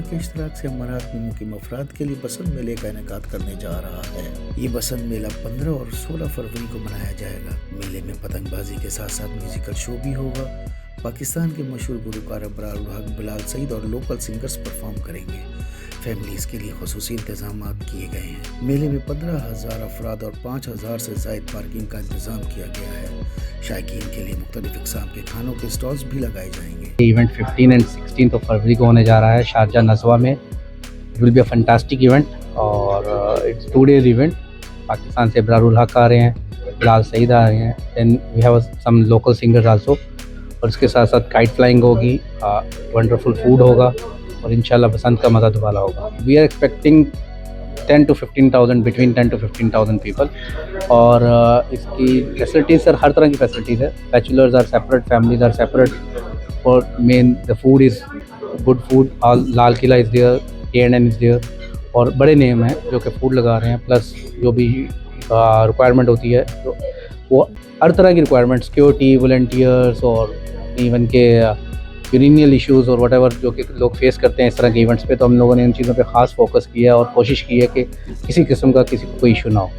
के इश्तराक से अमारात में मुकीम अफराद के लिए बसंत मेले का इनेकाद करने जा रहा है। ये बसंत मेला 15 और 16 फरवरी को मनाया जाएगा। मेले में पतंगबाजी के साथ साथ म्यूजिकल शो भी होगा। पाकिस्तान के मशहूर गुलकार अबरारुल हक, बिलाल सईद और लोकल सिंगर्स परफॉर्म करेंगे। फैमिलीज के लिए खुसूसी इंतजाम किए गए हैं। मेले में 15,000 अफराद और 5,000 से ज़ायद पार्किंग का इंतजाम किया गया है। शायकीन के लिए मुख्तलिफ इक़साम के खानों के स्टॉल्स भी लगाए जाएंगे। इवेंट 15 एंड 16 फरवरी को होने जा रहा है शारजा नज़वा में। It will be a fantastic event और इट्स 2 days इवेंट। पाकिस्तान से अबरारुल हक आ रहे हैं, बिलाल सईद आ रहे हैं, then we have some local singers also. और इसके साथ साथ काइट फ्लाइंग होगी, वंडरफुल फूड होगा और इंशाल्लाह बसंत का मज़ा दुबाला होगा। We are expecting 10 to 15,000, between 10 to 15,000 people. और इसकी फैसिलिटीज़ सर हर तरह की फैसिलिटीज़ है। Bachelors are separate, families are separate. और main the food is good food. Lal Qila is there, A&M is there और बड़े नेम हैं जो कि फूड लगा रहे हैं। प्लस जो भी रिक्वायरमेंट होती है तो वो हर तरह की रिक्वायरमेंट, सिक्योरिटी, वॉलंटियर्स और इवन के यूरेनियल इश्यूज़ और वटेवर जो कि लोग फेस करते हैं इस तरह के इवेंट्स पे, तो हम लोगों ने इन चीज़ों पे ख़ास फोकस किया और कोशिश की है कि किसी किस्म का किसी को कोई इशू ना हो।